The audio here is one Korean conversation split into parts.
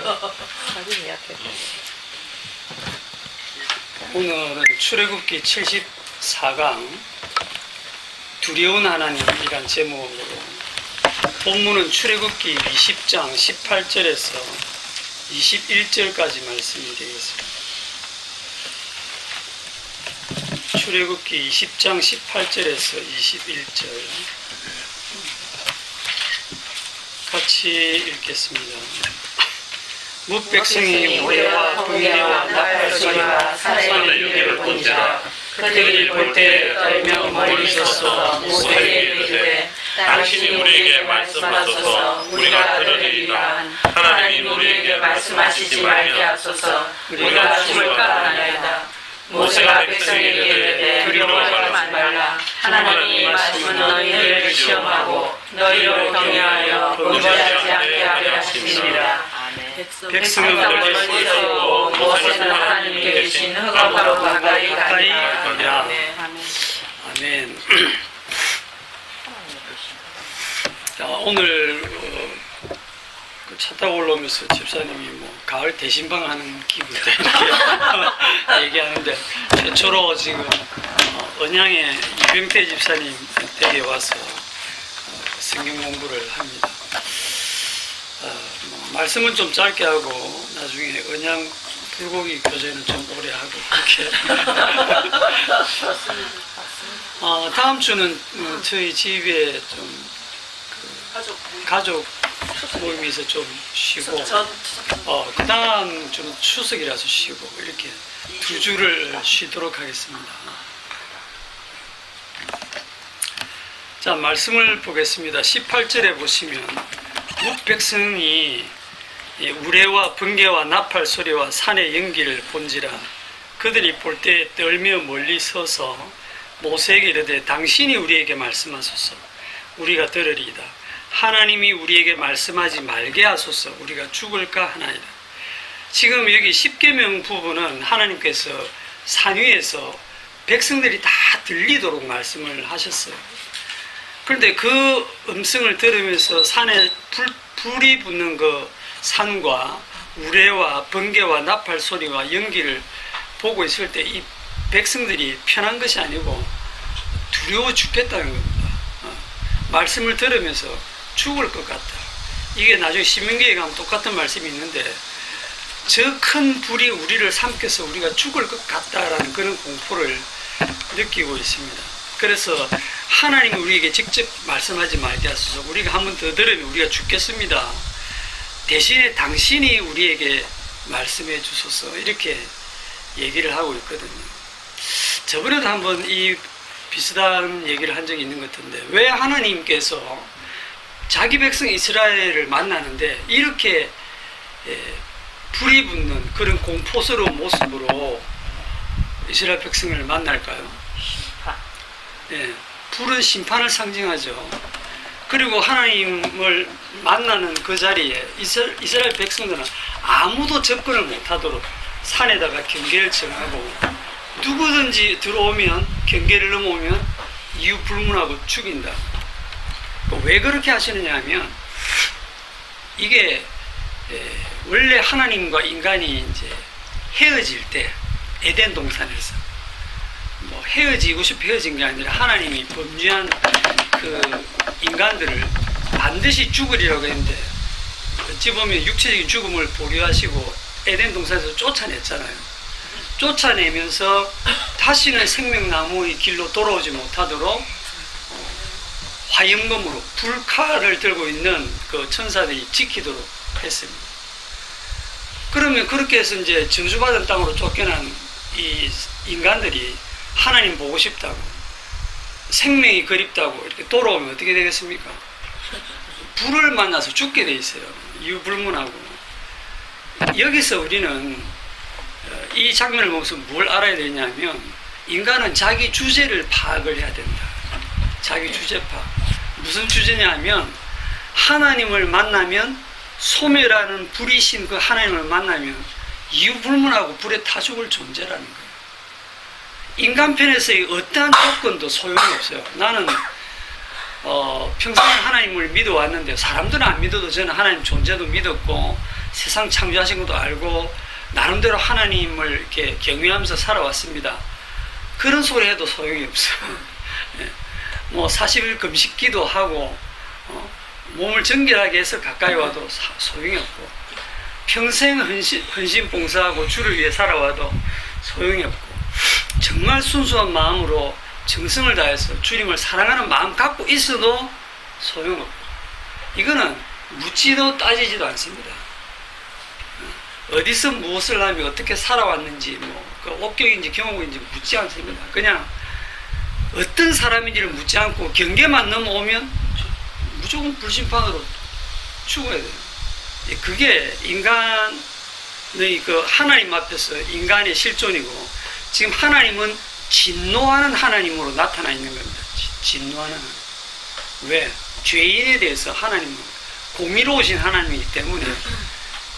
자기 예약해. 오늘은 출애굽기 74강 두려운 하나님이란 제목으로 본문은 출애굽기 20장 18절에서 21절까지 말씀이 되겠습니다. 출애굽기 20장 18절에서 21절 같이 읽겠습니다. 뭇백성이 우레와 분개와 나팔소리와 산의 연기를 본지라 그들이 볼 때 떨며 멀리 서서 모세에게 이르되 당신이 우리에게 말씀하소서 우리가 들으리이다. 하나님이 우리에게 말씀하시지 말게 하소서 우리가 죽을까 하나이다. 모세가 백성에게 이르되 두려워하지 말라. 하나님의 말씀은 너희를 시험하고 너희를 경외하여 범죄하지 않게 하려 하심이라. 백성은 멀리 서고 모세는 하나님께 계신 흑암으로 가까이 가니라. 아멘. 자, 오늘 차 타고 올라오면서 집사님이 뭐 가을 대신방 하는 기분이다 이렇게 얘기하는데 최초로 지금 언양의 이병태 집사님 댁에 와서 성경 공부를 합니다. 말씀은 좀 짧게 하고 나중에 언양 불고기 교제는 좀 오래 하고 그렇게. 다음 주는 저희 집에 좀 가족 모임이 있어 좀 쉬고 그 다음 주는 추석이라서 쉬고 이렇게 두 주를 쉬도록 하겠습니다. 자, 말씀을 보겠습니다. 18절에 보시면 뭇백성이 우레와 번개와 나팔 소리와 산의 연기를 본지라 그들이 볼 때 떨며 멀리 서서 모세에게 이르되 당신이 우리에게 말씀하소서 우리가 들으리이다. 하나님이 우리에게 말씀하지 말게 하소서 우리가 죽을까 하나이다. 지금 여기 십계명 부분은 하나님께서 산 위에서 백성들이 다 들리도록 말씀을 하셨어요. 그런데 그 음성을 들으면서 산에 불이 붙는 그 산과 우레와 번개와 나팔 소리와 연기를 보고 있을 때 이 백성들이 편한 것이 아니고 두려워 죽겠다는 겁니다. 말씀을 들으면서 죽을 것 같다. 이게 나중에 신명기에 가면 똑같은 말씀이 있는데 저 큰 불이 우리를 삼켜서 우리가 죽을 것 같다라는 그런 공포를 느끼고 있습니다. 그래서 하나님이 우리에게 직접 말씀하지 말게 하소서 우리가 한 번 더 들으면 우리가 죽겠습니다. 대신에 당신이 우리에게 말씀해 주소서 이렇게 얘기를 하고 있거든요. 저번에도 한번 이 비슷한 얘기를 한 적이 있는 것 같은데 왜 하나님께서 자기 백성 이스라엘을 만나는데 이렇게 불이 붙는 그런 공포스러운 모습으로 이스라엘 백성을 만날까요? 불은 심판을 상징하죠. 그리고 하나님을 만나는 그 자리에 이스라엘 백성들은 아무도 접근을 못하도록 산에다가 경계를 정하고 누구든지 들어오면 경계를 넘어오면 이유 불문하고 죽인다. 왜 그렇게 하시느냐 하면 이게 원래 하나님과 인간이 이제 헤어질 때 에덴 동산에서 뭐 헤어지고 싶어 헤어진 게 아니라 하나님이 범죄한 그 인간들을 반드시 죽으리라고 했는데 어찌 보면 육체적인 죽음을 보류하시고 에덴 동산에서 쫓아냈잖아요. 쫓아내면서 다시는 생명나무의 길로 돌아오지 못하도록 화염검으로 불칼을 들고 있는 그 천사들이 지키도록 했습니다. 그러면 그렇게 해서 이제 저주받은 땅으로 쫓겨난 이 인간들이 하나님 보고 싶다고 생명이 그립다고 이렇게 돌아오면 어떻게 되겠습니까? 불을 만나서 죽게 돼 있어요. 유불문하고. 여기서 우리는 이 장면을 보면서 뭘 알아야 되냐면 인간은 자기 주제를 파악을 해야 된다. 자기 주제 파악. 무슨 주제냐면 하나님을 만나면 소멸하는 불이신 그 하나님을 만나면 이유불문하고 불에 타 죽을 존재라는 거예요. 인간 편에서의 어떠한 조건도 소용이 없어요. 나는 평생 하나님을 믿어왔는데 사람들은 안 믿어도 저는 하나님 존재도 믿었고 세상 창조하신 것도 알고 나름대로 하나님을 이렇게 경외하면서 살아왔습니다. 그런 소리 해도 소용이 없어요. 예. 뭐 40일 금식 기도하고 몸을 정결하게 해서 가까이 와도 소용이 없고 평생 헌신 봉사하고 주를 위해 살아와도 소용이 없고 정말 순수한 마음으로 정성을 다해서 주님을 사랑하는 마음 갖고 있어도 소용없고 이거는 묻지도 따지지도 않습니다. 어디서 무엇을 하며 어떻게 살아왔는지 그 업격인지 경험인지 묻지 않습니다. 그냥 어떤 사람인지를 묻지 않고 경계만 넘어오면 무조건 불심판으로 죽어야 돼요. 그게 인간의 그 하나님 앞에서 인간의 실존이고 지금 하나님은 진노하는 하나님으로 나타나 있는 겁니다. 진노하는 하나님. 왜? 죄인에 대해서 하나님은 공의로우신 하나님이기 때문에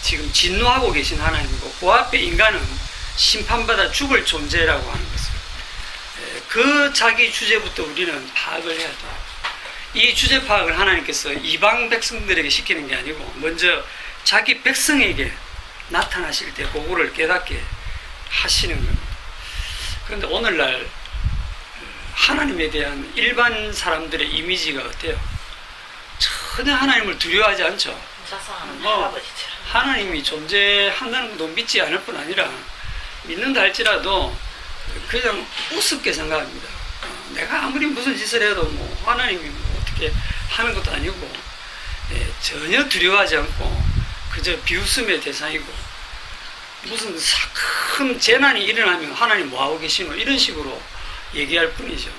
지금 진노하고 계신 하나님이고 그 앞에 인간은 심판받아 죽을 존재라고 하는 것을 그 자기 주제부터 우리는 파악을 해야 돼요. 이 주제 파악을 하나님께서 이방 백성들에게 시키는 게 아니고 먼저 자기 백성에게 나타나실 때 그거를 깨닫게 하시는 겁니다. 그런데 오늘날 하나님에 대한 일반 사람들의 이미지가 어때요? 전혀 하나님을 두려워하지 않죠. 하나님이 존재한다는 것도 믿지 않을 뿐 아니라 믿는다 할지라도 그냥 우습게 생각합니다. 내가 아무리 무슨 짓을 해도 뭐 하나님이 뭐 어떻게 하는 것도 아니고 전혀 두려워하지 않고 그저 비웃음의 대상이고 무슨 큰 재난이 일어나면 하나님 뭐하고 계시노 이런 식으로 얘기할 뿐이죠.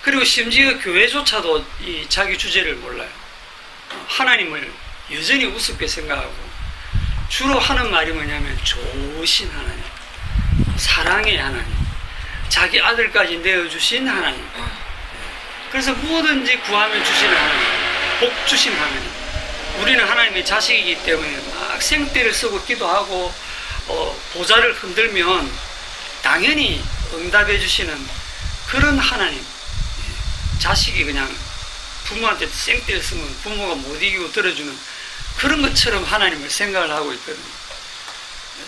그리고 심지어 교회조차도 이 자기 주제를 몰라요. 하나님을 여전히 우습게 생각하고 주로 하는 말이 뭐냐면 좋으신 하나님, 사랑의 하나님, 자기 아들까지 내어주신 하나님, 그래서 뭐든지 구하면 주시는 하나님, 복 주신 하나님. 우리는 하나님의 자식이기 때문에 막 생떼를 쓰고 기도하고 보좌를 흔들면 당연히 응답해 주시는 그런 하나님. 자식이 그냥 부모한테 생떼를 쓰면 부모가 못 이기고 들어주는 그런 것처럼 하나님을 생각을 하고 있거든요.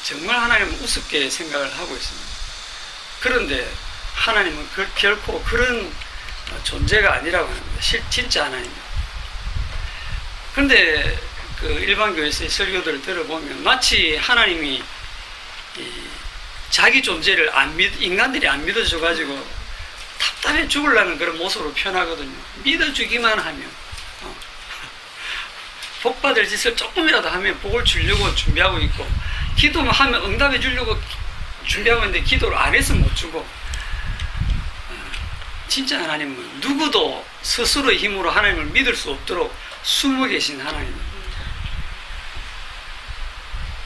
정말 하나님은 우습게 생각을 하고 있습니다. 그런데 하나님은 결코 그런 존재가 아니라고 합니다. 진짜 하나님입니다. 그런데 그 일반 교회에서의 설교들을 들어보면 마치 하나님이 자기 존재를 인간들이 안 믿어줘가지고 답답해 죽으려는 그런 모습으로 표현하거든요. 믿어주기만 하면 복 받을 짓을 조금이라도 하면 복을 주려고 준비하고 있고 기도만 하면 응답해 주려고 준비하고 있는데 기도를 안 해서 못 주고 진짜 하나님은 누구도 스스로의 힘으로 하나님을 믿을 수 없도록 숨어 계신 하나님입니다.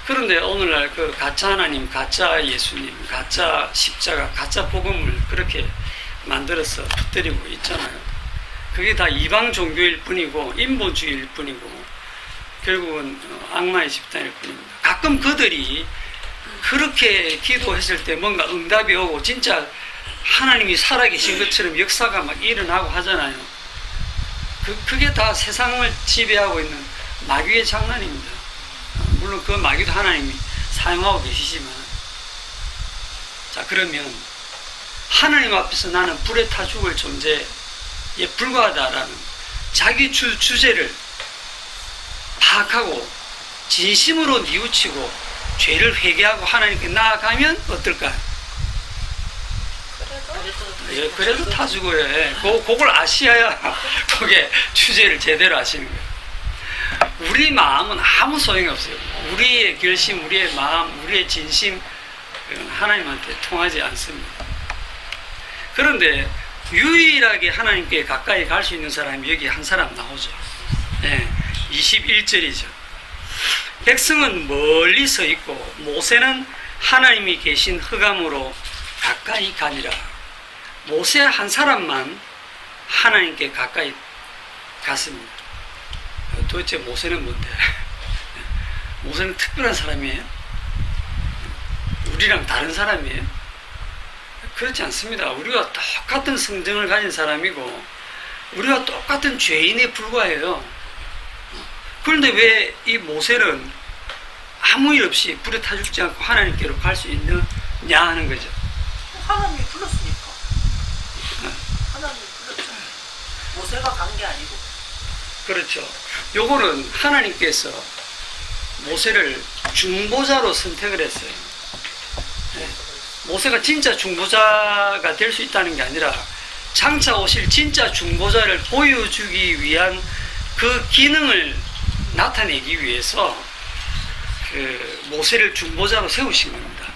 그런데 오늘날 그 가짜 하나님, 가짜 예수님, 가짜 십자가, 가짜 복음을 그렇게 만들어서 퍼뜨리고 있잖아요. 그게 다 이방 종교일 뿐이고 인본주의일 뿐이고 결국은 악마의 집단일 뿐입니다. 가끔 그들이 그렇게 기도했을 때 뭔가 응답이 오고 진짜 하나님이 살아계신 것처럼 역사가 막 일어나고 하잖아요. 그게 다 세상을 지배하고 있는 마귀의 장난입니다. 물론 그 마귀도 하나님이 사용하고 계시지만 자 그러면 하나님 앞에서 나는 불에 타 죽을 존재에 불과하다라는 자기 주제를 파악하고 진심으로 뉘우치고 죄를 회개하고 하나님께 나아가면 어떨까요? 그래도 타 죽어요. 그걸 아셔야 그게 주제를 제대로 아시는 거예요. 우리 마음은 아무 소용이 없어요. 우리의 결심, 우리의 마음, 우리의 진심 하나님한테 통하지 않습니다. 그런데 유일하게 하나님께 가까이 갈 수 있는 사람이 여기 한 사람 나오죠. 21절이죠. 백성은 멀리 서 있고 모세는 하나님이 계신 흑암으로 가까이 가니라. 모세 한 사람만 하나님께 가까이 갔습니다. 도대체 모세는 뭔데? 모세는 특별한 사람이에요? 우리랑 다른 사람이에요? 그렇지 않습니다. 우리가 똑같은 성정을 가진 사람이고 우리가 똑같은 죄인에 불과해요. 그런데 왜 이 모세는 아무 일 없이 불에 타 죽지 않고 하나님께로 갈 수 있느냐 하는 거죠. 하나님이 불렀으니까. 하나님이 불렀잖아요. 모세가 간 게 아니고. 그렇죠. 요거는 하나님께서 모세를 중보자로 선택을 했어요. 네. 모세가 진짜 중보자가 될 수 있다는 게 아니라 장차 오실 진짜 중보자를 보여주기 위한 그 기능을 나타내기 위해서 그 모세를 중보자로 세우신 겁니다.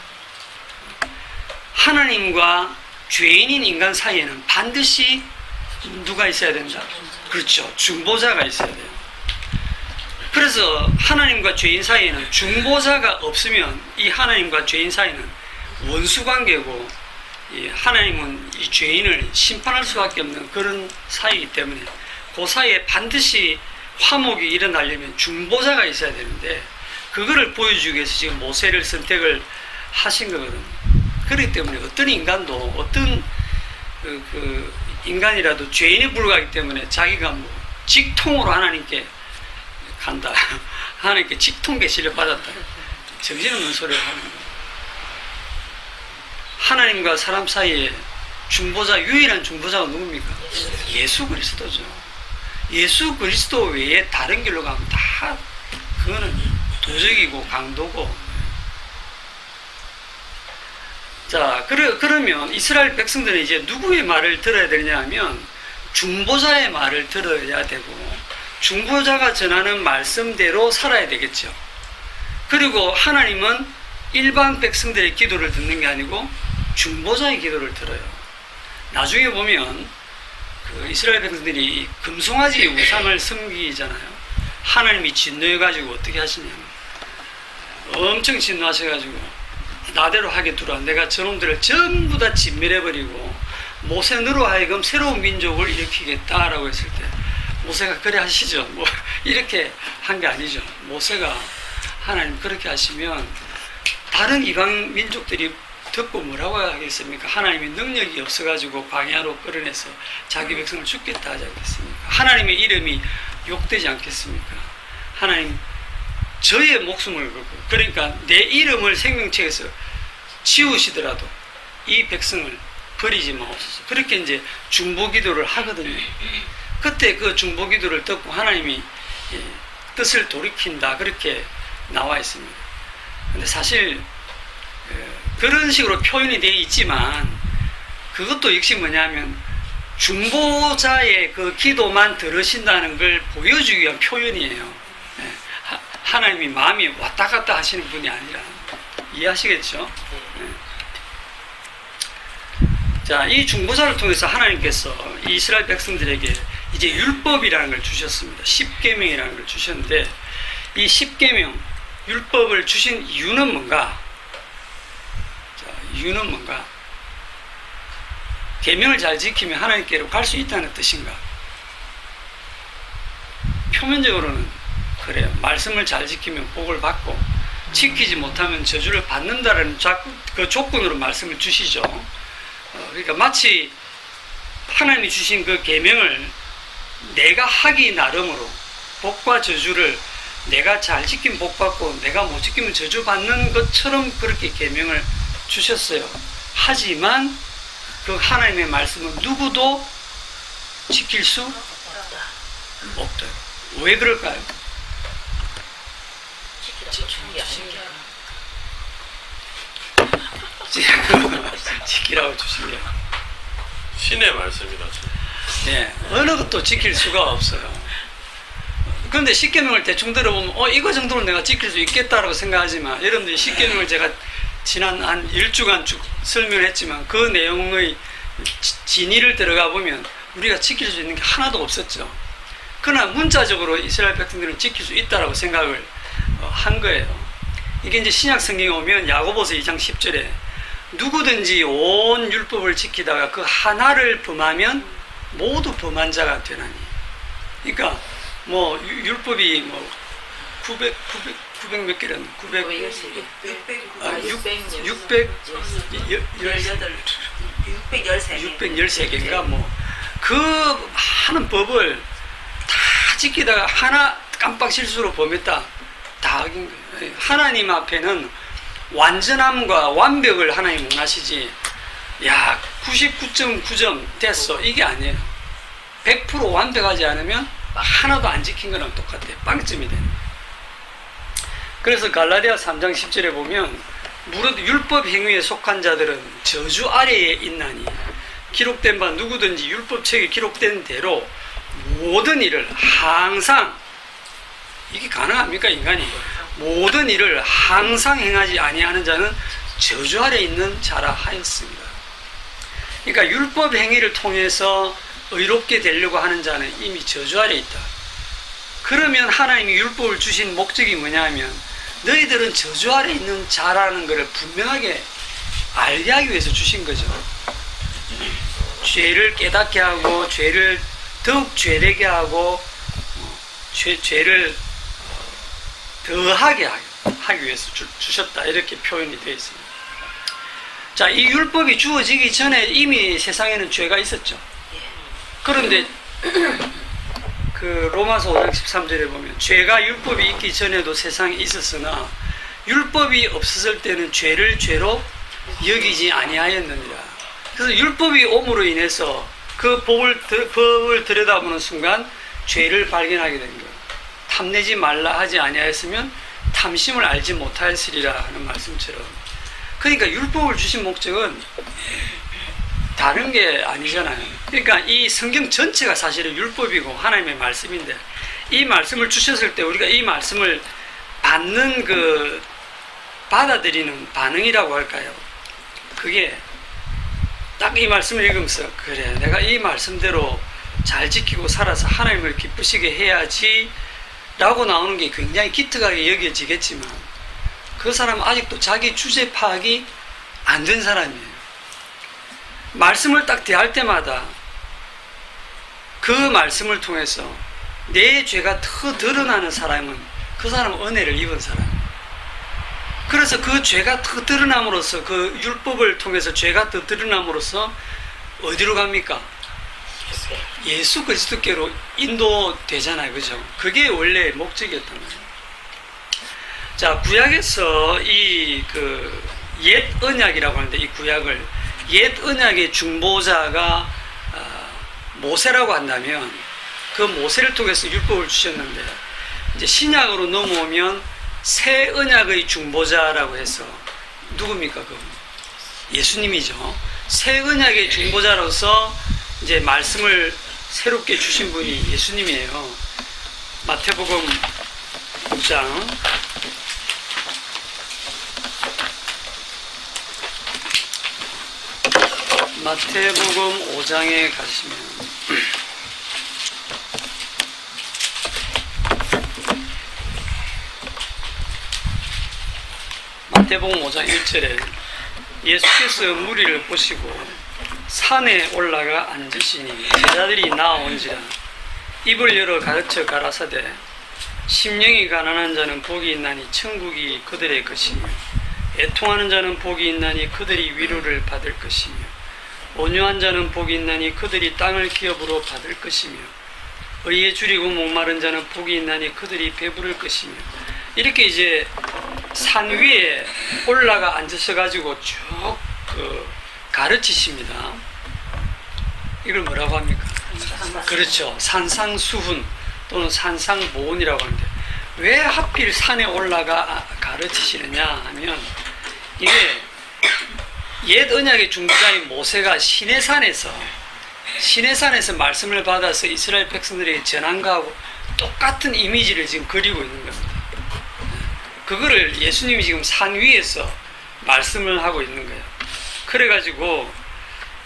하나님과 죄인인 인간 사이에는 반드시 누가 있어야 된다? 그렇죠. 중보자가 있어야 돼요. 그래서 하나님과 죄인 사이에는 중보자가 없으면 이 하나님과 죄인 사이는 원수 관계고, 이 하나님은 이 죄인을 심판할 수밖에 없는 그런 사이이기 때문에 그 사이에 반드시 화목이 일어나려면 중보자가 있어야 되는데, 그거를 보여주기 위해서 지금 모세를 선택을 하신 거거든요. 그렇기 때문에 어떤 인간도, 어떤 그 인간이라도 죄인에 불과하기 때문에 자기가 뭐 직통으로 하나님께 간다, 하나님께 직통 계시를 받았다, 정신없는 소리를 하는 거예요. 하나님과 사람 사이에 중보자, 유일한 중보자가 누굽니까? 예수 그리스도죠. 예수 그리스도 외에 다른 길로 가면 다 그거는 도적이고 강도고. 자, 그러면 이스라엘 백성들은 이제 누구의 말을 들어야 되냐 하면 중보자의 말을 들어야 되고, 중보자가 전하는 말씀대로 살아야 되겠죠. 그리고 하나님은 일반 백성들의 기도를 듣는 게 아니고 중보자의 기도를 들어요. 나중에 보면 그 이스라엘 백성들이 금송아지 우상을 섬기잖아요. 하나님이 진노해가지고 어떻게 하시냐면 엄청 진노하셔가지고 나대로 하게 두라, 내가 저놈들을 전부 다 진멸해버리고 모세너로 하여금 새로운 민족을 일으키겠다라고 했을 때 모세가 그래 하시죠. 뭐 이렇게 한 게 아니죠. 모세가 하나님 그렇게 하시면 다른 이방 민족들이 듣고 뭐라고 하겠습니까? 하나님이 능력이 없어가지고 광야로 끌어내서 자기 백성을 죽겠다 하지 않겠습니까? 하나님의 이름이 욕되지 않겠습니까? 하나님 저의 목숨을 걸고, 그러니까 내 이름을 생명책에서 지우시더라도 이 백성을 버리지 마옵소서. 그렇게 이제 중보기도를 하거든요. 그때 그 중보기도를 듣고 하나님이 뜻을 돌이킨다, 그렇게 나와 있습니다. 근데 사실 그런 식으로 표현이 되어 있지만 그것도 역시 뭐냐면 중보자의 그 기도만 들으신다는 걸 보여주기 위한 표현이에요. 하나님이 마음이 왔다 갔다 하시는 분이 아니라. 이해하시겠죠? 자, 이 중보자를 통해서 하나님께서 이 이스라엘 백성들에게 이제 율법이라는 걸 주셨습니다. 10계명이라는 걸 주셨는데, 이 10계명 율법을 주신 이유는 뭔가? 자, 이유는 뭔가? 계명을 잘 지키면 하나님께로 갈 수 있다는 뜻인가? 표면적으로는 그래요. 말씀을 잘 지키면 복을 받고, 지키지 못하면 저주를 받는다는 그 조건으로 말씀을 주시죠. 그러니까 마치 하나님이 주신 그 계명을 내가 하기 나름으로 복과 저주를 내가 잘 지키면 복 받고 내가 못 지키면 저주 받는 것처럼 그렇게 계명을 주셨어요. 하지만 그 하나님의 말씀은 누구도 지킬 수 없대요. 왜 그럴까요? 지키라고 주신 게 신의 말씀이라서. 네, 어느 것도 지킬 수가 없어요. 그런데 10계명을 대충 들어보면 이거 정도는 내가 지킬 수 있겠다라고 생각하지만, 여러분들이 10계명을 제가 지난 한 1주간 쭉 설명을 했지만 그 내용의 진위를 들어가 보면 우리가 지킬 수 있는 게 하나도 없었죠. 그러나 문자적으로 이스라엘 백성들은 지킬 수 있다라고 생각을 한 거예요. 이게 이제 신약 성경에 오면 야고보서 2장 10절에 누구든지 온 율법을 지키다가 그 하나를 범하면 모두 범한 자가 되나니. 그러니까 뭐 율법이 뭐 900 몇 개는 613개인가 뭐 그 많은 법을 다 지키다가 하나 깜빡 실수로 범했다. 다 어긴 거예요. 하나님 앞에는 완전함과 완벽을 하나님 원하시지, 야, 99.9점 됐어, 이게 아니에요. 100% 완벽하지 않으면 하나도 안 지킨 거랑 똑같아요. 빵점이 되는 거예요. 그래서 갈라디아 3장 10절에 보면 무릇 율법 행위에 속한 자들은 저주 아래에 있나니 기록된 바 누구든지 율법책에 기록된 대로 모든 일을 항상, 이게 가능합니까 인간이? 모든 일을 항상 행하지 아니하는 자는 저주 아래 있는 자라 하였습니다. 그러니까 율법 행위를 통해서 의롭게 되려고 하는 자는 이미 저주 아래 있다. 그러면 하나님이 율법을 주신 목적이 뭐냐면 너희들은 저주 아래 있는 자라는 것을 분명하게 알게 하기 위해서 주신 거죠. 죄를 깨닫게 하고 죄를 더욱 죄되게 하고 죄를 더하게 하기 위해서 주셨다, 이렇게 표현이 되어 있습니다. 자, 이 율법이 주어지기 전에 이미 세상에는 죄가 있었죠. 그런데 그 로마서 5장 13절에 보면 죄가 율법이 있기 전에도 세상에 있었으나 율법이 없었을 때는 죄를 죄로 여기지 아니하였느니라. 그래서 율법이 옴으로 인해서 그 법을 들여다보는 순간 죄를 발견하게 된 거예요. 탐내지 말라 하지 아니하였으면 탐심을 알지 못하였으리라 하는 말씀처럼. 그러니까 율법을 주신 목적은 다른 게 아니잖아요. 그러니까 이 성경 전체가 사실은 율법이고 하나님의 말씀인데, 이 말씀을 주셨을 때 우리가 이 말씀을 받는 받아들이는 반응이라고 할까요? 그게 딱 이 말씀을 읽으면서, 그래, 내가 이 말씀대로 잘 지키고 살아서 하나님을 기쁘시게 해야지 라고 나오는 게 굉장히 기특하게 여겨지겠지만, 그 사람은 아직도 자기 주제 파악이 안 된 사람이에요. 말씀을 딱 대할 때마다 그 말씀을 통해서 내 죄가 더 드러나는 사람은 그 사람은 은혜를 입은 사람이에요. 그래서 그 죄가 더 드러남으로써, 그 율법을 통해서 죄가 더 드러남으로써 어디로 갑니까? 예수 그리스도께로 인도되잖아요. 그죠? 그게 원래 목적이었단 말이에요. 자, 구약에서 옛 언약이라고 하는데, 이 구약을 옛 언약의 중보자가 모세라고 한다면 그 모세를 통해서 율법을 주셨는데, 이제 신약으로 넘어오면 새 언약의 중보자라고 해서 누굽니까? 그 예수님이죠. 새 언약의 중보자로서 이제 말씀을 새롭게 주신 분이 예수님이에요. 마태복음 5장 마태복음 5장에 가시면 마태복음 5장 1절에 예수께서 무리를 보시고 산에 올라가 앉으시니 제자들이 나아온지라 입을 열어 가르쳐 가라사대 심령이 가난한 자는 복이 있나니 천국이 그들의 것이며 애통하는 자는 복이 있나니 그들이 위로를 받을 것이며 온유한 자는 복이 있나니 그들이 땅을 기업으로 받을 것이며 의에 줄이고 목마른 자는 복이 있나니 그들이 배부를 것이며, 이렇게 이제 산 위에 올라가 앉으셔 가지고 쭉 가르치십니다. 이걸 뭐라고 합니까? 그렇죠. 산상수훈 또는 산상보훈이라고 하는데, 왜 하필 산에 올라가 가르치시느냐 하면, 이게 옛 언약의 중보자인 모세가 시내산에서 말씀을 받아서 이스라엘 백성들에게 전한 거하고 똑같은 이미지를 지금 그리고 있는 겁니다. 그거를 예수님이 지금 산 위에서 말씀을 하고 있는 거예요. 그래가지고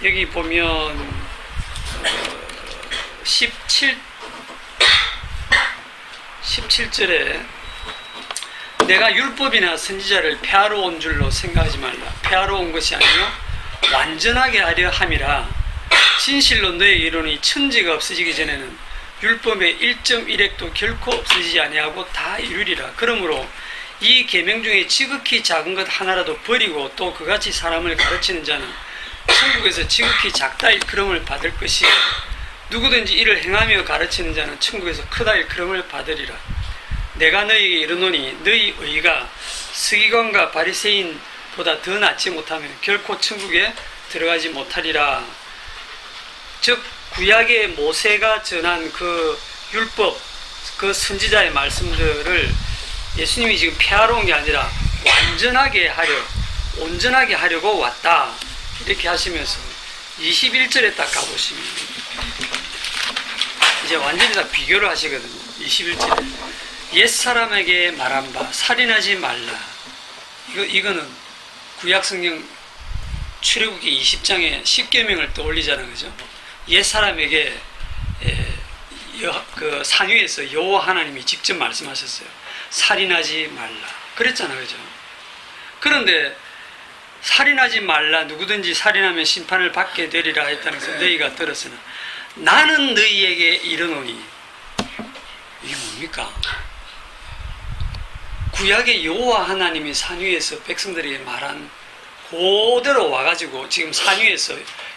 여기 보면 17절에 내가 율법이나 선지자를 폐하러 온 줄로 생각하지 말라. 폐하러 온 것이 아니요 완전하게 하려 함이라. 진실로 너에게 이르노니 천지가 없어지기 전에는 율법의 1.1획도 결코 없어지지 아니하고 다 이루리라. 그러므로 이 계명 중에 지극히 작은 것 하나라도 버리고 또 그같이 사람을 가르치는 자는 천국에서 지극히 작다 일컬음을 받을 것이요 누구든지 이를 행하며 가르치는 자는 천국에서 크다 일컬음을 받으리라. 내가 너희에게 이르노니 너희 의가 서기관과 바리새인보다 더 낫지 못하면 결코 천국에 들어가지 못하리라. 즉 구약의 모세가 전한 그 율법, 그 선지자의 말씀들을 예수님이 지금 폐하러 온 게 아니라 온전하게 하려고 왔다. 이렇게 하시면서 21절에 딱 가보시면 이제 완전히 다 비교를 하시거든요. 21절에 옛사람에게 말한 바 살인하지 말라. 이거는 구약성경 출애굽기 20장에 10계명을 떠올리자는 거죠. 옛사람에게 그 산위에서 여호와 하나님이 직접 말씀하셨어요. 살인하지 말라. 그랬잖아요. 그죠? 그런데 살인하지 말라. 누구든지 살인하면 심판을 받게 되리라 했다는 것을 너희가 들었으나 나는 너희에게 이르노니, 이게 뭡니까? 구약의 여호와 하나님이 산위에서 백성들에게 말한 그대로 와가지고 지금 산위에서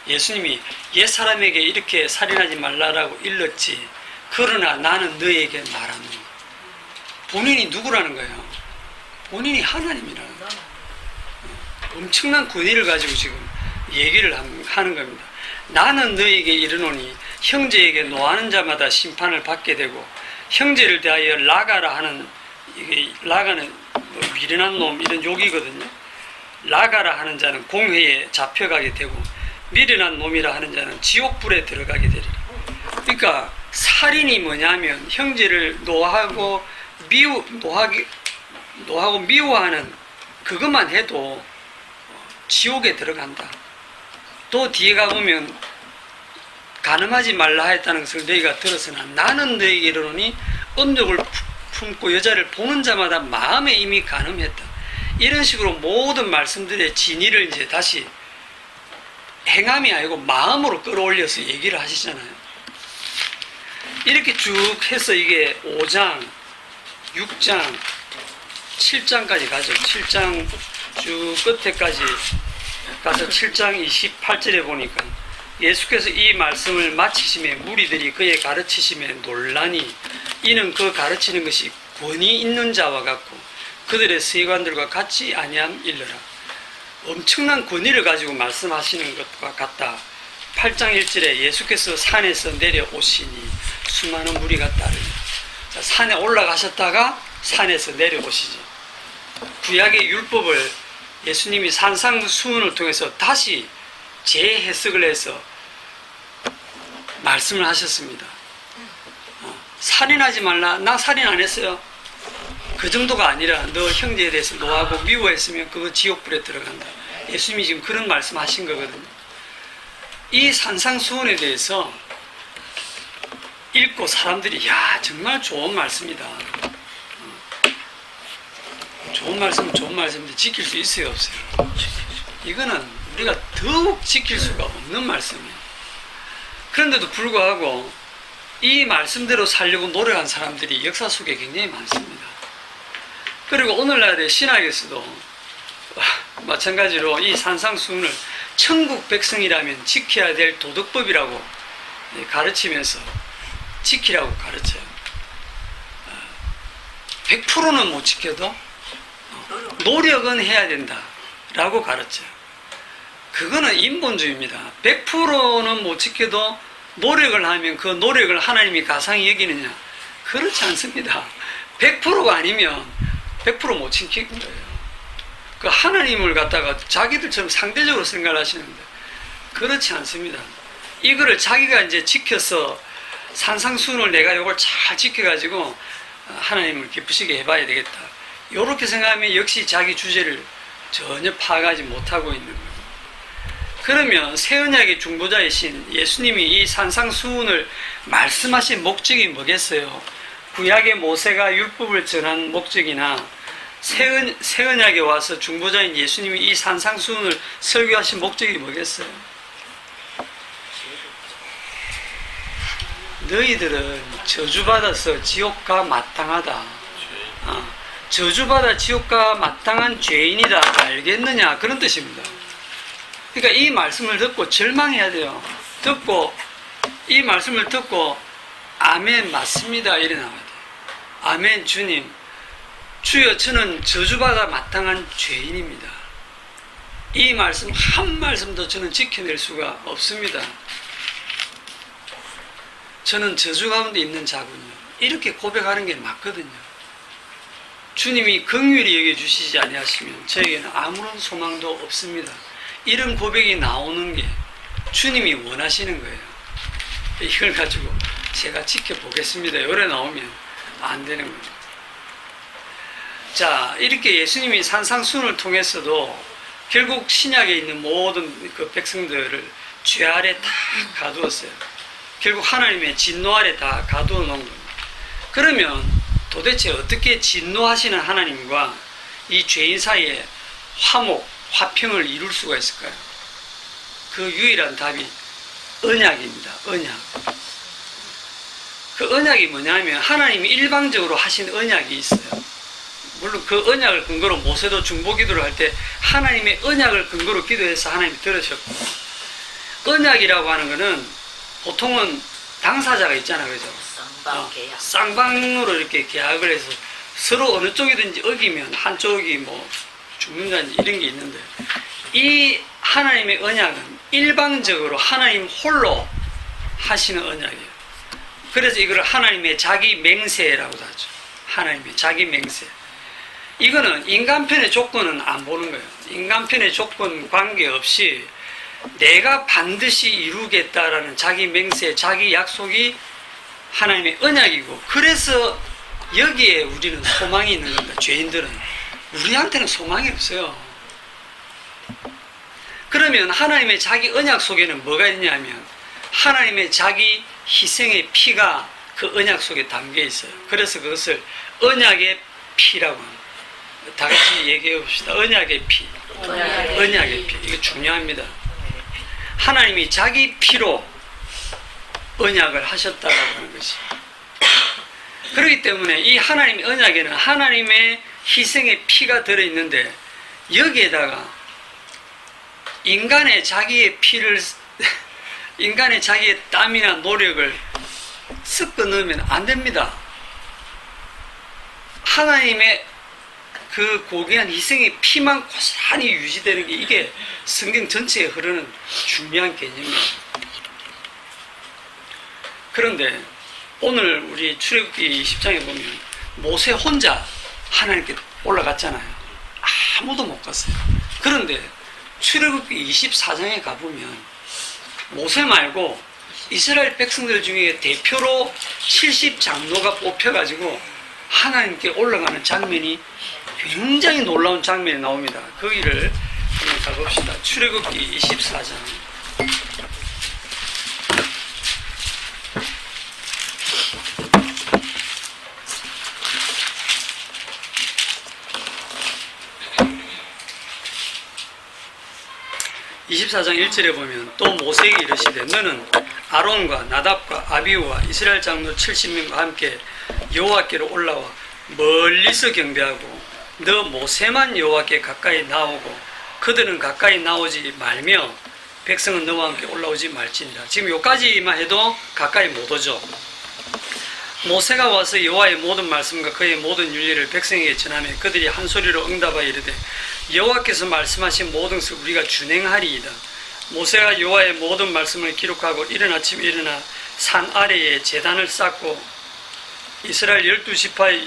예수님이 옛사람에게 이렇게 살인하지 말라라고 일렀지. 그러나 나는 너희에게 말하노니. 본인이 누구라는 거예요? 본인이 하나님이라는 거예요. 엄청난 권위를 가지고 지금 얘기를 하는 겁니다. 나는 너희에게 이르노니 형제에게 노하는 자마다 심판을 받게 되고 형제를 대하여 라가라 하는, 이게 라가는 뭐 미련한 놈 이런 욕이거든요. 라가라 하는 자는 공회에 잡혀가게 되고 미련한 놈이라 하는 자는 지옥불에 들어가게 되리라. 그러니까 살인이 뭐냐면 형제를 노하고 미워하는 그것만 해도 지옥에 들어간다. 또 뒤에 가보면 간음하지 말라 했다는 것을 너희가 들었으나 나는 너희에게 이르노니 음욕을 품고 여자를 보는 자마다 마음에 이미 간음했다. 이런 식으로 모든 말씀들의 진위를 이제 다시 행함이 아니고 마음으로 끌어올려서 얘기를 하시잖아요. 이렇게 쭉 해서 이게 5장, 6장, 7장까지 가죠. 7장 쭉 끝에까지 가서 7장 28절에 보니까 예수께서 이 말씀을 마치심에 무리들이 그의 가르치심에 놀라니 이는 그 가르치는 것이 권위 있는 자와 같고 그들의 서기관들과 같이 아니함 일러라. 엄청난 권위를 가지고 말씀하시는 것과 같다. 8장 1절에 예수께서 산에서 내려오시니 수많은 무리가 따르니. 자, 산에 올라가셨다가 산에서 내려오시죠. 구약의 율법을 예수님이 산상수훈을 통해서 다시 재해석을 해서 말씀을 하셨습니다. 살인하지 말라. 나 살인 안 했어요. 그 정도가 아니라 너 형제에 대해서 노하고 미워했으면 그거 지옥불에 들어간다. 예수님이 지금 그런 말씀하신 거거든요. 이 산상수훈에 대해서 읽고 사람들이 야 정말 좋은 말씀이다. 좋은 말씀인데 지킬 수 있어요 없어요? 이거는 우리가 더욱 지킬 수가 없는 말씀이에요. 그런데도 불구하고 이 말씀대로 살려고 노력한 사람들이 역사 속에 굉장히 많습니다. 그리고 오늘날의 신학에서도 마찬가지로 이 산상수훈을 천국 백성이라면 지켜야 될 도덕법이라고 가르치면서 지키라고 가르쳐요. 100%는 못 지켜도 노력은 해야 된다라고 가르쳐요. 그거는 인본주의입니다. 100%는 못 지켜도 노력을 하면 그 노력을 하나님이 가상히 여기느냐? 그렇지 않습니다. 100%가 아니면 100% 못 지키는 거예요. 그 하나님을 갖다가 자기들처럼 상대적으로 생각을 하시는데 그렇지 않습니다. 이거를 자기가 이제 지켜서 산상수훈을 내가 이걸 잘 지켜가지고 하나님을 기쁘시게 해봐야 되겠다. 이렇게 생각하면 역시 자기 주제를 전혀 파악하지 못하고 있는 거예요. 그러면 새언약의 중보자이신 예수님이 이 산상수훈을 말씀하신 목적이 뭐겠어요? 구약의 모세가 율법을 전한 목적이나 새언약에 와서 중보자인 예수님이 이 산상수훈을 설교하신 목적이 뭐겠어요? 너희들은 저주받아서 지옥가 마땅하다. 저주받아 지옥가 마땅한 죄인이다. 알겠느냐? 그런 뜻입니다. 그러니까 이 말씀을 듣고 절망해야 돼요. 듣고 이 말씀을 듣고 아멘 맞습니다 이래 나와야 돼요. 아멘 주님, 주여 저는 저주받아 마땅한 죄인입니다. 이 말씀 한 말씀도 저는 지켜낼 수가 없습니다. 저는 저주 가운데 있는 자군요. 이렇게 고백하는 게 맞거든요. 주님이 긍휼히 여겨주시지 아니하시면 저에게는 아무런 소망도 없습니다. 이런 고백이 나오는 게 주님이 원하시는 거예요. 이걸 가지고 제가 지켜보겠습니다. 요래 나오면 안 되는 거죠. 자, 이렇게 예수님이 산상순을 통해서도 결국 신약에 있는 모든 그 백성들을 죄 아래 다 가두었어요. 결국 하나님의 진노 아래 다 가두어 놓은 겁니다. 그러면 도대체 어떻게 진노하시는 하나님과 이 죄인 사이에 화목, 화평을 이룰 수가 있을까요? 그 유일한 답이 언약입니다. 언약. 그 언약이 뭐냐면 하나님이 일방적으로 하신 언약이 있어요. 물론 그 언약을 근거로 모세도 중보기도를 할 때 하나님의 언약을 근거로 기도해서 하나님이 들으셨고, 언약이라고 하는 거는 보통은 당사자가 있잖아요. 그죠? 쌍방 계약. 쌍방으로 이렇게 계약을 해서 서로 어느 쪽이든지 어기면 한쪽이 뭐 죽는다든지 이런 게 있는데, 이 하나님의 언약은 일방적으로 하나님 홀로 하시는 언약이에요. 그래서 이걸 하나님의 자기 맹세라고도 하죠. 하나님의 자기 맹세. 이거는 인간편의 조건은 안 보는 거예요. 인간편의 조건 관계없이 내가 반드시 이루겠다라는 자기 맹세, 자기 약속이 하나님의 언약이고, 그래서 여기에 우리는 소망이 있는 겁니다. 죄인들은. 우리한테는 소망이 없어요. 그러면 하나님의 자기 언약 속에는 뭐가 있냐면 하나님의 자기 희생의 피가 그 언약 속에 담겨 있어요. 그래서 그것을 언약의 피라고 합니다. 다 같이 얘기해 봅시다. 언약의 피. 언약의 피. 이거 중요합니다. 하나님이 자기 피로 언약을 하셨다고 하는 것이. 그렇기 때문에 이 하나님의 언약에는 하나님의 희생의 피가 들어있는데, 여기에다가 인간의 자기의 피를 인간의 자기의 땀이나 노력을 섞어 넣으면 안 됩니다. 하나님의 그 고귀한 희생의 피만 고스란히 유지되는 게 이게 성경 전체에 흐르는 중요한 개념이에요. 그런데 오늘 우리 출애굽기 20장에 보면 모세 혼자 하나님께 올라갔잖아요. 아무도 못 갔어요. 그런데 출애굽기 24장에 가보면 모세 말고 이스라엘 백성들 중에 대표로 70장로가 뽑혀가지고 하나님께 올라가는 장면이 굉장히 놀라운 장면이 나옵니다. 거기를 한번 가봅시다. 출애굽기 24장. (24장 1절에) 보면 또 모세에게 이르시되 너는 아론과 나답과 아비후와 이스라엘 장로 70명과 함께 여호와께로 올라와 멀리서 경배하고 너 모세만 여호와께 가까이 나오고 그들은 가까이 나오지 말며 백성은 너와 함께 올라오지 말지니라. 지금 여기까지만 해도 가까이 못 오죠. 모세가 와서 여호와의 모든 말씀과 그의 모든 윤리를 백성에게 전하며 그들이 한 소리로 응답하여 이르되 여호와께서 말씀하신 모든 것을 우리가 준행하리이다. 모세가 여호와의 모든 말씀을 기록하고 이른 아침에 일어나 산 아래에 제단을 쌓고 이스라엘 12지파의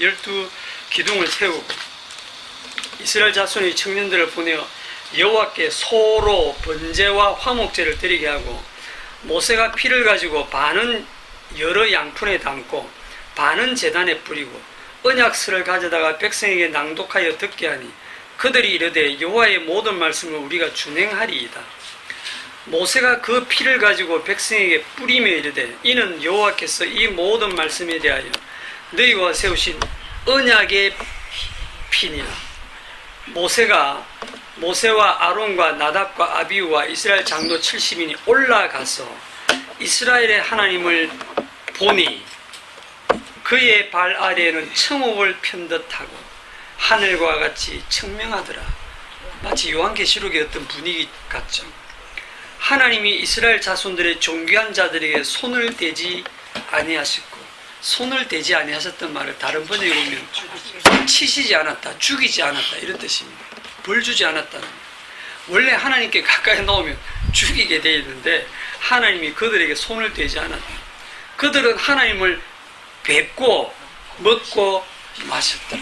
12기둥을 세우고 이스라엘 자손의 청년들을 보내어 여호와께 소로 번제와 화목제를 드리게 하고, 모세가 피를 가지고 반은 여러 양푼에 담고 반은 제단에 뿌리고 언약서를 가져다가 백성에게 낭독하여 듣게 하니 그들이 이르되 여호와의 모든 말씀을 우리가 준행하리이다. 모세가 그 피를 가지고 백성에게 뿌리며 이르되 이는 여호와께서 이 모든 말씀에 대하여 너희와 세우신 언약의 피니라. 모세와 아론과 나답과 아비후와 이스라엘 장로 70인이 올라가서 이스라엘의 하나님을 보니 그의 발 아래에는 청옥을 편 듯하고 하늘과 같이 청명하더라. 마치 요한계시록의 어떤 분위기 같죠. 하나님이 이스라엘 자손들의 존귀한 자들에게 손을 대지 아니하셨고, 손을 대지 아니하셨던 말을 다른 번역에 보면 치시지 않았다, 죽이지 않았다 이런 뜻입니다. 벌 주지 않았다는. 원래 하나님께 가까이 나오면 죽이게 되어 있는데 하나님이 그들에게 손을 대지 않았다. 그들은 하나님을 뵙고 먹고 마셨더라.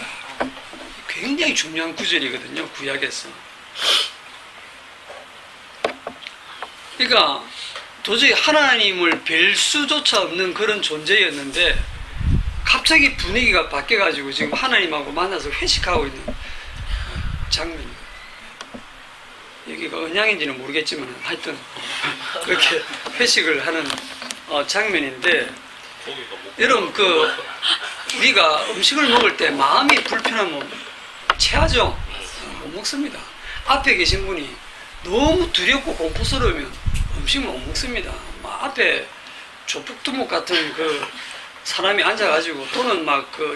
굉장히 중요한 구절이거든요, 구약에서. 그러니까 도저히 하나님을 뵐 수조차 없는 그런 존재였는데 갑자기 분위기가 바뀌어가지고 지금 하나님하고 만나서 회식하고 있는 장면입니다. 여기가 언양인지는 모르겠지만 하여튼 그렇게 회식을 하는 장면인데, 고기가 못 여러분 우리가 음식을 먹을 때 마음이 불편하면 체하죠. 못 먹습니다. 앞에 계신 분이 너무 두렵고 공포스러우면 음식을 못 먹습니다. 막 앞에 조폭두목 같은 사람이 앉아가지고, 또는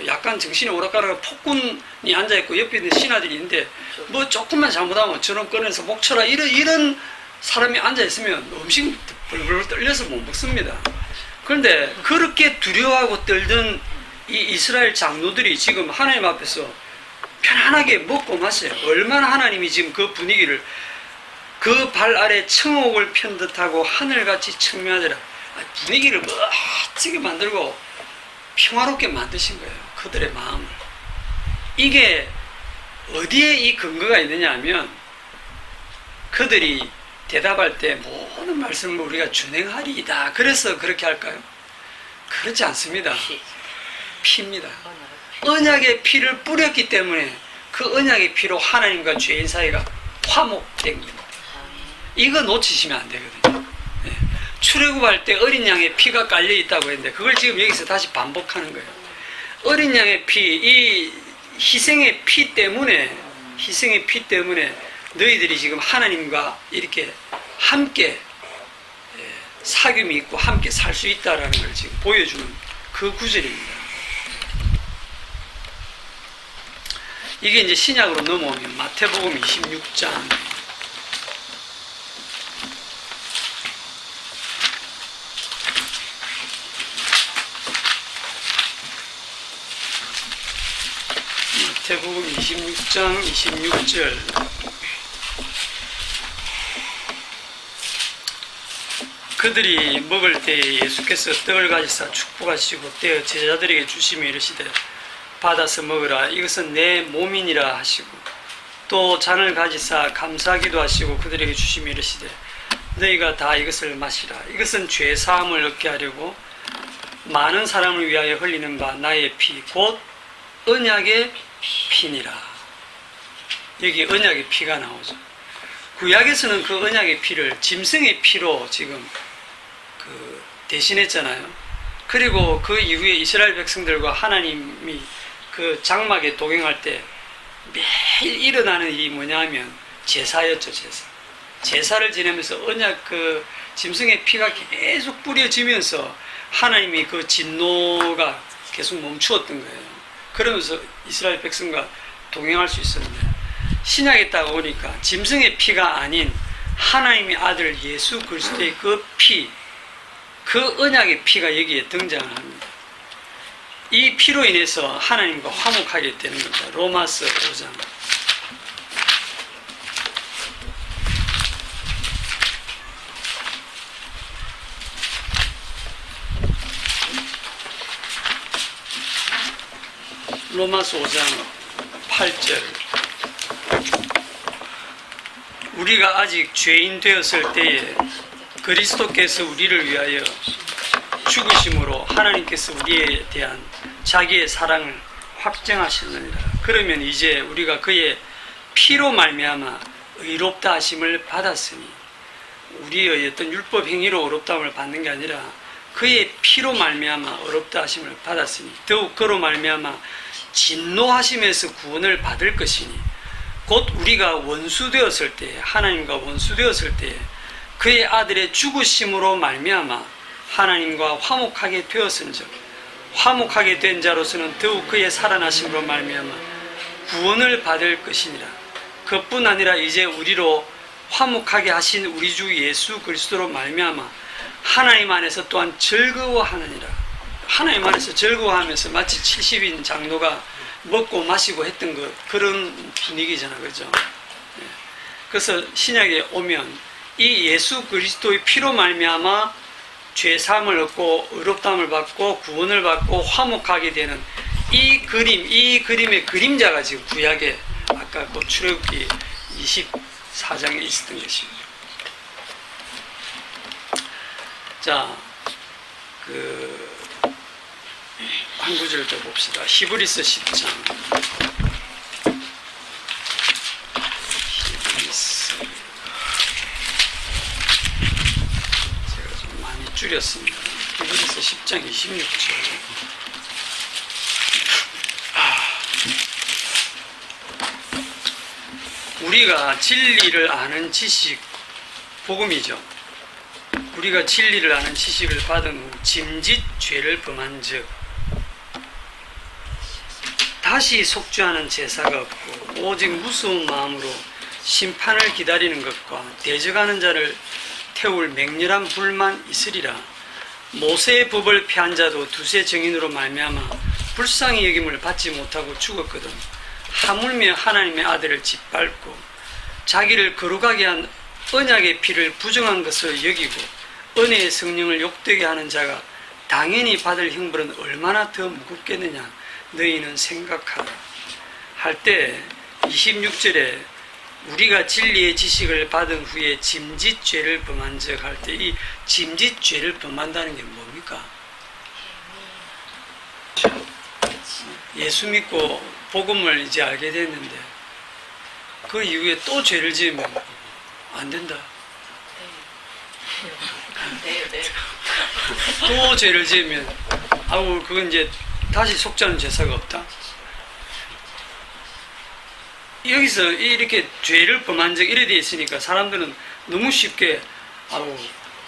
약간 정신이 오락가락 폭군이 앉아있고 옆에 있는 신하들이 있는데 뭐 조금만 잘못하면 저런 꺼내서 목쳐라 이런 사람이 앉아있으면 음식 벌벌 떨려서 못 먹습니다. 그런데 그렇게 두려워하고 떨던 이 이스라엘 장로들이 지금 하나님 앞에서 편안하게 먹고 마셔요. 얼마나 하나님이 지금 그 분위기를, 그 발 아래 청옥을 편 듯하고 하늘같이 청명하더라. 분위기를 멋지게 만들고 평화롭게 만드신 거예요, 그들의 마음을. 이게 어디에 이 근거가 있느냐 하면, 그들이 대답할 때 모든 말씀을 우리가 준행하리이다, 그래서 그렇게 할까요? 그렇지 않습니다. 피입니다. 언약의 피를 뿌렸기 때문에 그 언약의 피로 하나님과 죄인 사이가 화목된 겁니다. 이거 놓치시면 안 되거든요. 네. 출애굽할 때 어린 양의 피가 깔려 있다고 했는데 그걸 지금 여기서 다시 반복하는 거예요. 어린 양의 피, 이 희생의 피 때문에 너희들이 지금 하나님과 이렇게 함께 사귐이 있고 함께 살 수 있다라는 걸 지금 보여주는 그 구절입니다. 이게 이제 신약으로 넘어오면 마태복음 26장. 마태복음 26장 26절. 그들이 먹을 때에 예수께서 떡을 가지사 축복하시고 떼어 제자들에게 주시며 이르시되 받아서 먹으라, 이것은 내 몸이니라 하시고, 또 잔을 가지사 감사하기도 하시고 그들에게 주시며 이르시되 너희가 다 이것을 마시라, 이것은 죄 사함을 얻게 하려고 많은 사람을 위하여 흘리는 바 나의 피 곧 언약의 피니라. 여기 언약의 피가 나오죠. 구약에서는 그 언약의 피를 짐승의 피로 지금 대신했잖아요. 그리고 그 이후에 이스라엘 백성들과 하나님이 그 장막에 동행할 때 매일 일어나는 일이 뭐냐 하면 제사였죠, 제사. 제사를 지내면서 언약 짐승의 피가 계속 뿌려지면서 하나님이 그 진노가 계속 멈추었던 거예요. 그러면서 이스라엘 백성과 동행할 수 있었는데, 신약에 딱 오니까 짐승의 피가 아닌 하나님의 아들 예수 그리스도의 그 피, 그 언약의 피가 여기에 등장을 합니다. 이 피로 인해서 하나님과 화목하게 되는 겁니다. 로마서 5장. 로마서 5장 8절. 우리가 아직 죄인 되었을 때에 그리스도께서 우리를 위하여 죽으심으로 하나님께서 우리에 대한 자기의 사랑을 확정하셨느니라. 그러면 이제 우리가 그의 피로 말미암아 의롭다 하심을 받았으니, 우리의 어떤 율법 행위로 의롭다함을 받는 게 아니라 그의 피로 말미암아 의롭다 하심을 받았으니 더욱 그로 말미암아 진노하심에서 구원을 받을 것이니, 곧 우리가 원수되었을 때, 하나님과 원수되었을 때 그의 아들의 죽으심으로 말미암아 하나님과 화목하게 되었은즉 화목하게 된 자로서는 더욱 그의 살아나심으로 말미암아 구원을 받을 것이니라. 그뿐 아니라 이제 우리로 화목하게 하신 우리 주 예수 그리스도로 말미암아 하나님 안에서 또한 즐거워하느니라. 하나님 안에서 즐거워하면서 마치 70인 장로가 먹고 마시고 했던 그런 분위기잖아, 그죠? 그래서 신약에 오면 이 예수 그리스도의 피로 말미암아 죄 사함을 얻고 의롭다함을 받고 구원을 받고 화목하게 되는 이 그림의 그림자가 지금 구약에 아까 그 출애굽기 24장에 있었던 것입니다. 자, 한 구절 더 봅시다. 히브리서 10장. 히브리서. 제가 좀 많이 줄였습니다. 히브리서 10장 26절. 우리가 진리를 아는 지식, 복음이죠. 우리가 진리를 아는 지식을 받은 후 짐짓 죄를 범한 즉 다시 속죄하는 제사가 없고 오직 무서운 마음으로 심판을 기다리는 것과 대적하는 자를 태울 맹렬한 불만 있으리라. 모세의 법을 피한 자도 두세 증인으로 말미암아 불쌍히 여김을 받지 못하고 죽었거든. 하물며 하나님의 아들을 짓밟고 자기를 거룩하게 한 언약의 피를 부정한 것을 여기고 은혜의 성령을 욕되게 하는 자가 당연히 받을 형벌은 얼마나 더 무겁겠느냐 너희는 생각하라 할 때 26절에 우리가 진리의 지식을 받은 후에 짐짓 죄를 범한 즉 할 때 이 짐짓 죄를 범한다는 게 뭡니까? 예수 믿고 복음을 이제 알게 됐는데 그 이후에 또 죄를 지으면 안 된다. 또 죄를 지으면 아우 그건 이제 다시 속죄하는 제사가 없다. 여기서 이렇게 죄를 범한 적 이래 돼 있으니까 사람들은 너무 쉽게 아우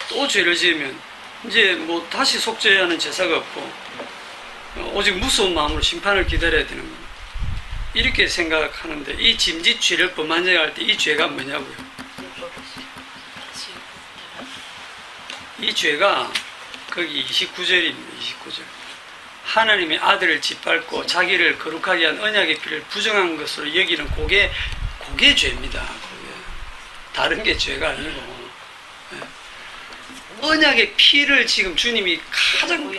또 죄를 지으면 이제 뭐 다시 속죄하는 제사가 없고 오직 무서운 마음으로 심판을 기다려야 되는 겁니다. 이렇게 생각하는데 이 짐짓 죄를 범한 자가 할 때 이 죄가 뭐냐고요? 이 죄가 거기 29절입니다. 29절. 하나님의 아들을 짓밟고 자기를 거룩하게 한 언약의 피를 부정한 것으로 여기는 그게 죄입니다. 그게. 다른 게 죄가 아니고 언약의 피를 지금 주님이 가장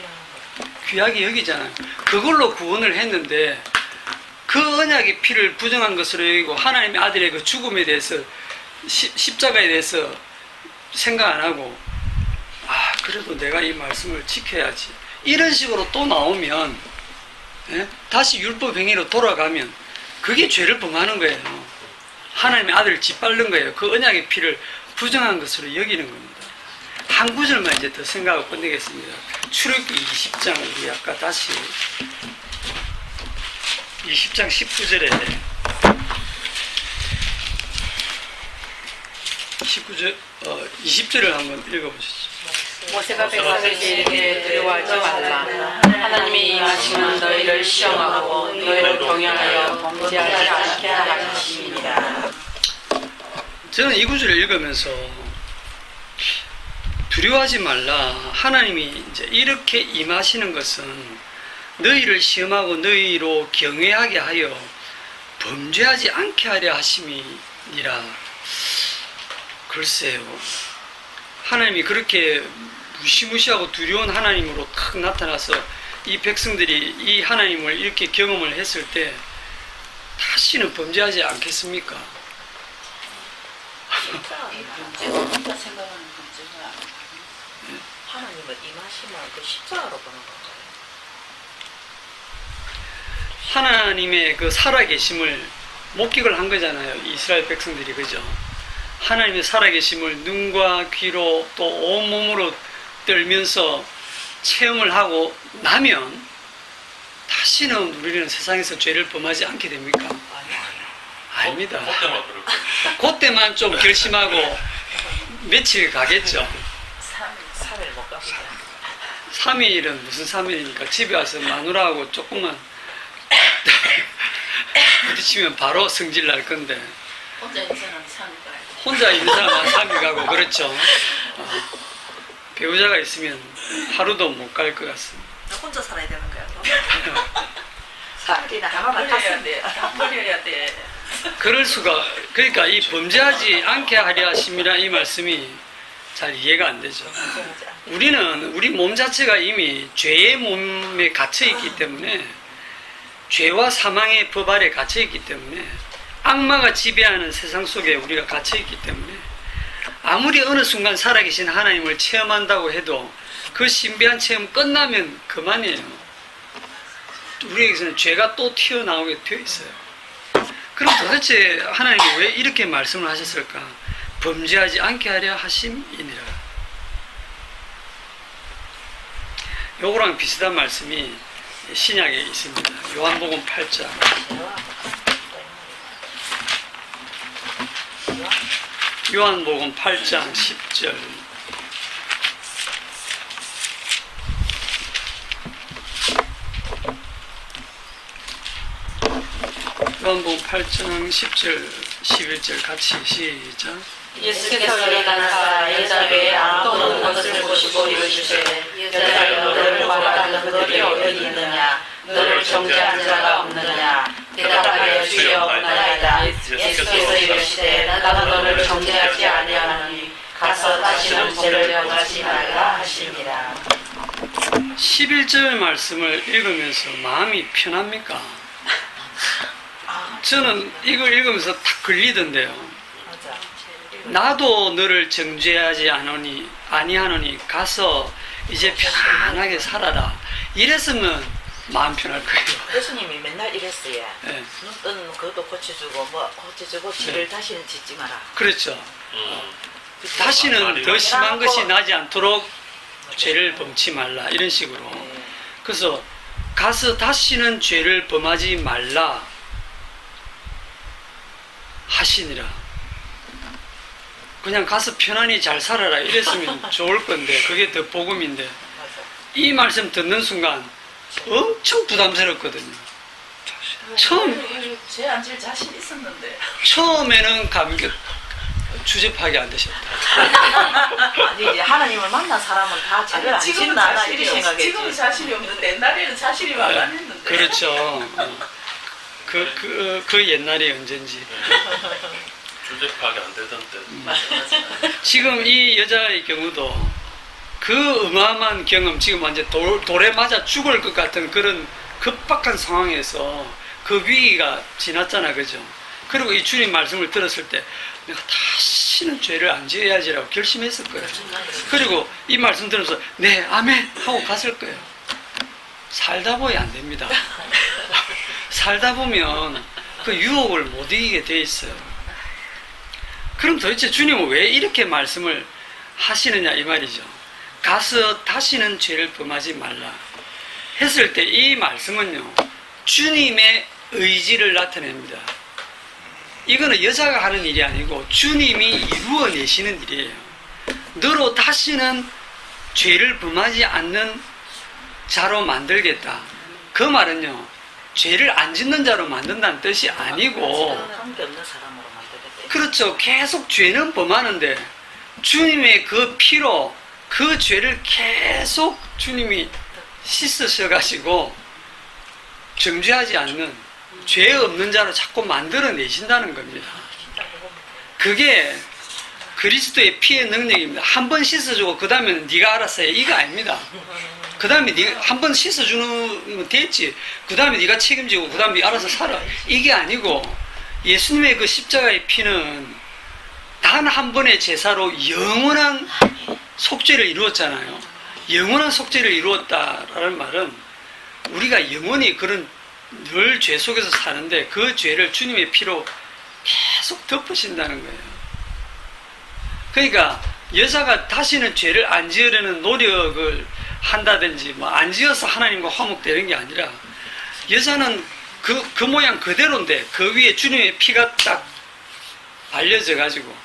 귀하게 여기잖아요. 그걸로 구원을 했는데 그 언약의 피를 부정한 것으로 여기고 하나님의 아들의 그 죽음에 대해서 십자가에 대해서 생각 안 하고 그래도 내가 이 말씀을 지켜야지 이런 식으로 또 나오면 다시 율법 행위로 돌아가면 그게 죄를 범하는 거예요. 하나님의 아들을 짓밟는 거예요. 그 언약의 피를 부정한 것으로 여기는 겁니다. 한 구절만 이제 더 생각하고 끝내겠습니다. 출애굽기 20장 우리 아까 다시 20장 19절에 20절을 한번 읽어보시죠. 모세가 백성에게 이르기를 두려워하지 말라. 하나님의 임하심은 너희를 시험하고 너희를 경영하여 범죄하지 않게 하라 하심이니라. 저는 이 구절을 읽으면서 두려워하지 말라. 하나님이 이제 이렇게 임하시는 것은 너희를 시험하고 너희로 경외하게 하여 범죄하지 않게 하려 하심이니라. 글쎄요. 하나님이 그렇게 무시무시하고 두려운 하나님으로 탁 나타나서 이 백성들이 이 하나님을 이렇게 경험을 했을 때 다시는 범죄하지 않겠습니까? 이 문제가 혼자 생각하는 문제가 하나님은 임하심을 그 십자가로 보는 건가요? 하나님의 그 살아계심을 목격을 한 거잖아요. 이스라엘 백성들이, 그죠? 하나님의 살아계심을 눈과 귀로 또 온몸으로 떨면서 체험을 하고 나면 다시는 우리는 세상에서 죄를 범하지 않게 됩니까? 아닙니다. 그때만 그럴 거예요. 그때만 좀 결심하고 며칠 가겠죠. 3일 못 갑니다. 3일은 무슨 3일입니까? 집에 와서 마누라하고 조금만 부딪히면 바로 성질 날 건데 혼자 있어는 참 혼자 있는 사람은 3일 가고 그렇죠. 배우자가 있으면 하루도 못 갈 것 같습니다. 혼자 살아야 되는 거야. 살이나 하나만 갔으면 돼. 버려야 돼. 그럴 수가, 그러니까 이 범죄하지 않게 하려 하심이라 이 말씀이 잘 이해가 안 되죠. 우리는 우리 몸 자체가 이미 죄의 몸에 갇혀 있기 때문에, 죄와 사망의 법 아래 갇혀 있기 때문에, 악마가 지배하는 세상 속에 우리가 갇혀 있기 때문에, 아무리 어느 순간 살아계신 하나님을 체험한다고 해도 그 신비한 체험 끝나면 그만이에요. 우리에게서는 죄가 또 튀어나오게 되어 있어요. 그럼 도대체 하나님이 왜 이렇게 말씀을 하셨을까? 범죄하지 않게 하려 하심이니라. 요거랑 비슷한 말씀이 신약에 있습니다. 요한복음 8장. 요한복음 8장 10절. 요한복음 8장 10절 11절 같이 시작. 예수께서 일어나사 여자 외에 아무도 없는 것을 보시고 이르시되 여자여 너를 구하는 그들이 어디 있느냐 너를 정죄한 자가 없느냐 대답하여 주여 없나이다. 예수께서 이르시되 나도 너를 정죄하지 아니하노니 가서 다시는 죄를 범하지 말라 하시니라. 11절 말씀을 읽으면서 마음이 편합니까? 저는 이걸 읽으면서 딱 걸리던데요. 나도 너를 정죄하지 아니하노니 가서 이제 편안하게 살아라. 이랬으면 마음 편할 거예요. 예수님이 맨날 이랬어요. 네. 눈 뜨는 그것도 고쳐주고 고쳐주고 죄를 다시는 짓지 마라. 그렇죠. 다시는 더 심한 것이 나지 않도록 죄를 범치 말라. 이런 식으로. 그래서 가서 다시는 죄를 범하지 말라 하시니라. 그냥 가서 편안히 잘 살아라 이랬으면 좋을 건데, 그게 더 복음인데, 이 말씀 듣는 순간 엄청 부담스럽거든요. 죄안 질 자신 있었는데. 처음에는 감격 주제 파악이 안 되셨다. 아니 이제 하나님을 만난 사람은 다 죄를 안 지금은 짓나 나 이렇게 생각했지. 지금은 자신이 없는데 옛날에는 자신이 많았는데. 그렇죠. 그 옛날이 언젠지. 주제 파악이 안 되던 때. 지금 이 여자의 경우도 그 어마어마한 경험, 지금 완전 돌에 맞아 죽을 것 같은 그런 급박한 상황에서 그 위기가 지났잖아, 그죠? 그리고 이 주님 말씀을 들었을 때 내가 다시는 죄를 안 지어야지라고 결심했을 거예요. 그리고 이 말씀 들으면서 네, 아멘 하고 갔을 거예요. 살다 보니 안 됩니다. 살다 보면 그 유혹을 못 이기게 돼 있어요. 그럼 도대체 주님은 왜 이렇게 말씀을 하시느냐 이 말이죠. 가서 다시는 죄를 범하지 말라 했을 때 이 말씀은요, 주님의 의지를 나타냅니다. 이거는 여자가 하는 일이 아니고 주님이 이루어내시는 일이에요. 너로 다시는 죄를 범하지 않는 자로 만들겠다. 그 말은요, 죄를 안 짓는 자로 만든다는 뜻이 아니고, 관계없는 사람으로 만들겠다. 그렇죠. 계속 죄는 범하는데 주님의 그 피로 그 죄를 계속 주님이 씻으셔가지고 정죄하지 않는 죄 없는 자로 자꾸 만들어내신다는 겁니다. 그게 그리스도의 피의 능력입니다. 한 번 씻어주고 그 다음에는 네가 알아서 해, 이거 아닙니다. 그 다음에 네가 한 번 씻어주면 됐지, 그 다음에 네가 책임지고 그 다음에 네가 알아서 살아, 이게 아니고, 예수님의 그 십자가의 피는 단 한 번의 제사로 영원한 속죄를 이루었잖아요. 영원한 속죄를 이루었다라는 말은 우리가 영원히 그런 늘 죄 속에서 사는데 그 죄를 주님의 피로 계속 덮으신다는 거예요. 그러니까 여자가 다시는 죄를 안 지으려는 노력을 한다든지 뭐 안 지어서 하나님과 화목되는 게 아니라, 여자는 그 모양 그대로인데 그 위에 주님의 피가 딱 발려져 가지고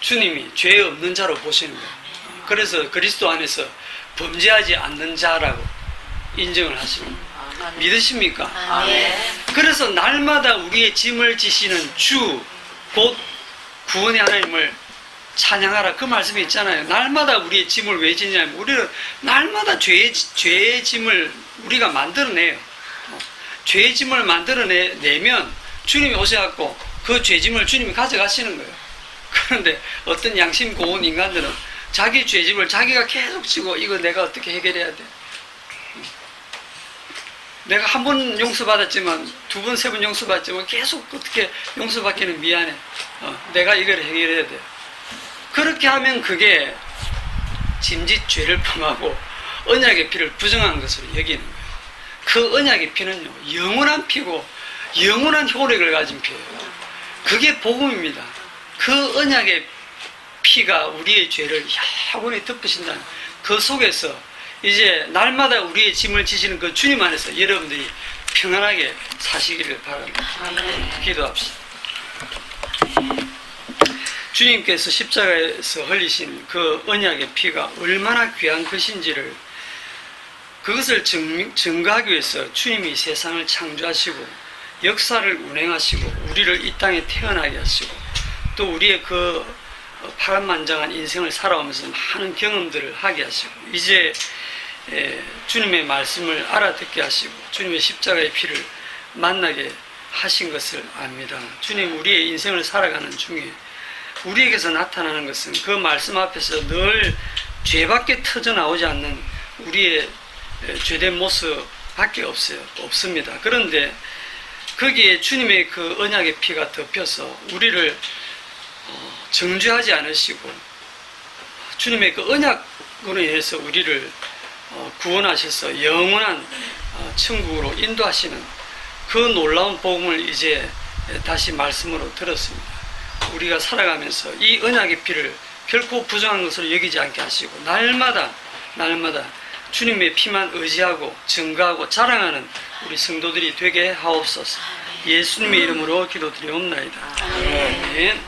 주님이 죄 없는 자로 보시는 거예요. 그래서 그리스도 안에서 범죄하지 않는 자라고 인정을 하십니다. 믿으십니까? 아멘. 그래서 날마다 우리의 짐을 지시는 주, 곧 구원의 하나님을 찬양하라 그 말씀이 있잖아요. 날마다 우리의 짐을 왜 지냐면 우리는 날마다 죄의 짐을 우리가 만들어내요. 죄의 짐을 만들어내면 주님이 오셔갖고 그 죄짐을 주님이 가져가시는 거예요. 그런데 어떤 양심 고운 인간들은 자기 죄짐을 자기가 계속 지고 이거 내가 어떻게 해결해야 돼? 내가 한 번 용서받았지만 두 번, 세 번 용서받았지만 계속 어떻게 용서받기는 미안해. 내가 이걸 해결해야 돼. 그렇게 하면 그게 짐짓 죄를 범하고 언약의 피를 부정한 것으로 여기는 거예요. 그 언약의 피는요, 영원한 피고 영원한 효력을 가진 피예요. 그게 복음입니다. 그 언약의 피가 우리의 죄를 영원히 덮으신다는 그 속에서 이제 날마다 우리의 짐을 지시는 그 주님 안에서 여러분들이 평안하게 사시기를 바랍니다. 기도합시다. 주님께서 십자가에서 흘리신 그 언약의 피가 얼마나 귀한 것인지를 그것을 증거하기 위해서 주님이 세상을 창조하시고 역사를 운행하시고 우리를 이 땅에 태어나게 하시고 또 우리의 그 파란만장한 인생을 살아오면서 많은 경험들을 하게 하시고 이제 주님의 말씀을 알아듣게 하시고 주님의 십자가의 피를 만나게 하신 것을 압니다. 주님 우리의 인생을 살아가는 중에 우리에게서 나타나는 것은 그 말씀 앞에서 늘 죄밖에 터져 나오지 않는 우리의 죄된 모습밖에 없습니다. 그런데 거기에 주님의 그 언약의 피가 덮여서 우리를 정죄하지 않으시고 주님의 그 언약으로 인해서 우리를 구원하셔서 영원한 천국으로 인도하시는 그 놀라운 복음을 이제 다시 말씀으로 들었습니다. 우리가 살아가면서 이 언약의 피를 결코 부정한 것으로 여기지 않게 하시고 날마다 주님의 피만 의지하고 증거하고 자랑하는 우리 성도들이 되게 하옵소서. 예수님의 이름으로 기도드리옵나이다. 아멘.